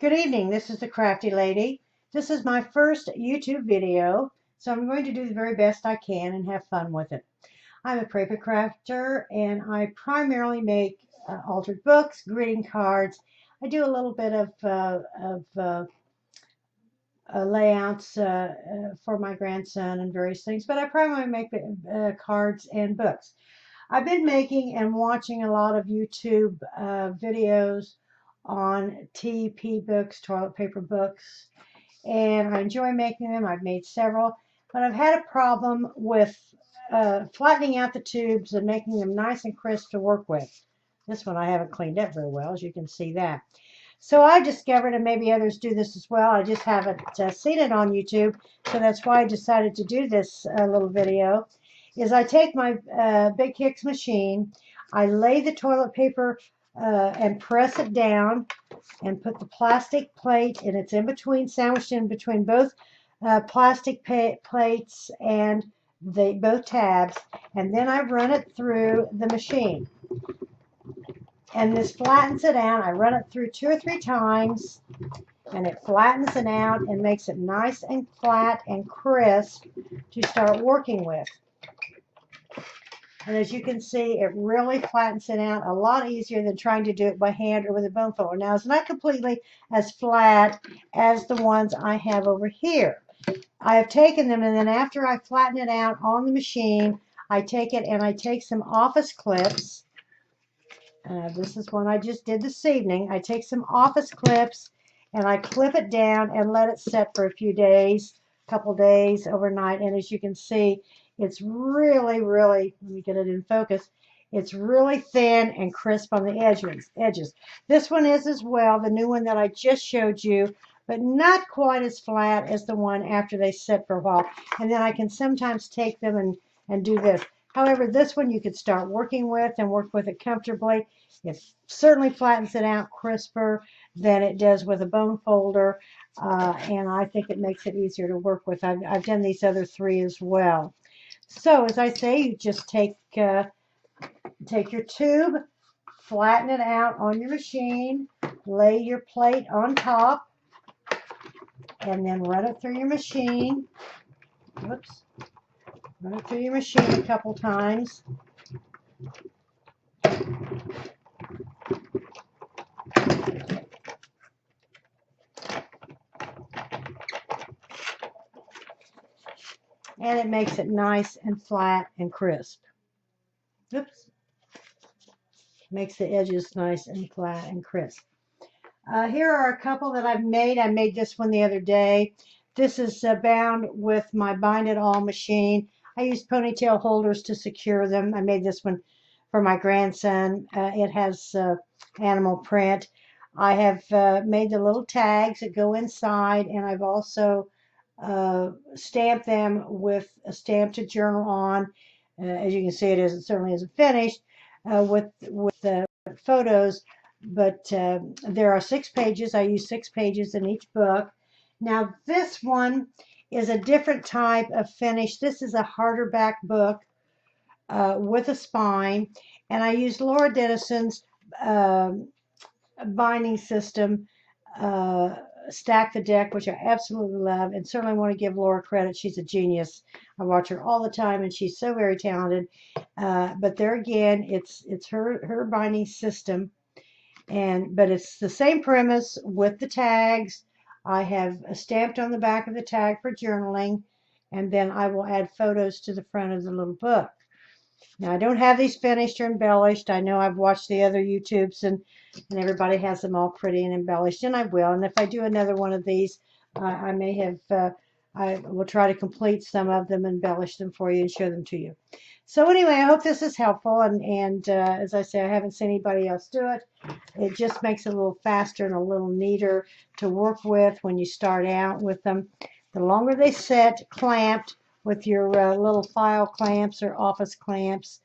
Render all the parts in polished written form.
Good evening, this is the Crafty Lady. This is my first YouTube video, so I'm going to do the very best I can and have fun with it. I'm a paper crafter and I primarily make altered books, greeting cards. I do a little bit of layouts for my grandson and various things, but I primarily make cards and books. I've been making and watching a lot of YouTube videos on TP books, toilet paper books, and I enjoy making them. I've made several, but I've had a problem with flattening out the tubes and making them nice and crisp to work with. This one I haven't cleaned up very well, as you can see that. So I discovered, and maybe others do this as well, I just haven't seen it on YouTube, so that's why I decided to do this little video, is I take my Big Hicks machine, I lay the toilet paper and press it down and put the plastic plate, and it's in between, sandwiched in between both plastic plates and both tabs, and then I run it through the machine. And this flattens it out. I run it through 2 or 3 times, and it flattens it out and makes it nice and flat and crisp to start working with. And as you can see, it really flattens it out a lot easier than trying to do it by hand or with a bone folder. Now, it's not completely as flat as the ones I have over here. I have taken them, and then after I flatten it out on the machine, I take it and I take some office clips. This is one I just did this evening. I take some office clips and I clip it down and let it set for a few days, a couple days, overnight. And as you can see, it's really, let me get it in focus, it's really thin and crisp on the edges. This one is as well, the new one that I just showed you, but not quite as flat as the one after they set for a while. And then I can sometimes take them and do this. However, this one you could start working with and work with it comfortably. It certainly flattens it out crisper than it does with a bone folder, and I think it makes it easier to work with. I've done these other 3 as well. So as I say, you just take your tube, flatten it out on your machine, lay your plate on top, and then run it through your machine. Whoops. Run it through your machine a couple times. And it makes it nice and flat and crisp. Oops. Makes the edges nice and flat and crisp. Here are a couple that I've made. I made this one the other day. This is bound with my Bind It All machine. I used ponytail holders to secure them. I made this one for my grandson. It has animal print. I have made the little tags that go inside, and I've also stamped them with a stamp to journal on. As you can see, it certainly isn't finished with the photos, but there are 6 pages. I use 6 pages in each book. Now this one is a different type of finish. This is a harder back book with a spine, and I use Laura Dennison's binding system, Stack the Deck, which I absolutely love, and certainly want to give Laura credit. She's a genius. I watch her all the time, and she's so very talented. But there again, it's her binding system, but it's the same premise with the tags. I have stamped on the back of the tag for journaling, and then I will add photos to the front of the little book. Now, I don't have these finished or embellished. I know I've watched the other YouTubes, and everybody has them all pretty and embellished, and I will. And if I do another one of these, I may have, I will try to complete some of them, embellish them for you, and show them to you. So anyway, I hope this is helpful, and as I say, I haven't seen anybody else do it. It just makes it a little faster and a little neater to work with when you start out with them. The longer they sit clamped with your little file clamps or office clamps,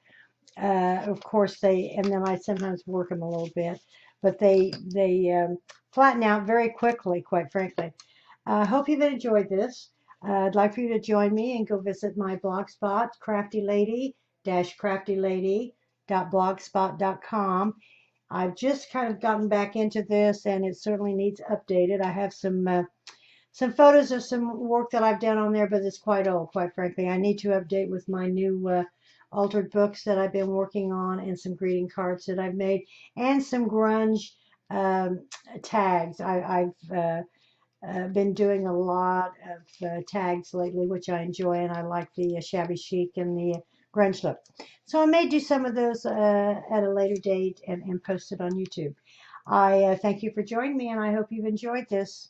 of course and then I sometimes work them a little bit, but they flatten out very quickly, quite frankly. I hope you've enjoyed this. I'd like for you to join me and go visit my blog spot, craftylady-craftylady.blogspot.com, I've just kind of gotten back into this, and it certainly needs updated. I have some photos of some work that I've done on there, but it's quite old, quite frankly. I need to update with my new altered books that I've been working on, and some greeting cards that I've made, and some grunge um, tags. I've been doing a lot of tags lately, which I enjoy, and I like the shabby chic and the grunge look. So I may do some of those at a later date and post it on YouTube. I thank you for joining me, and I hope you've enjoyed this.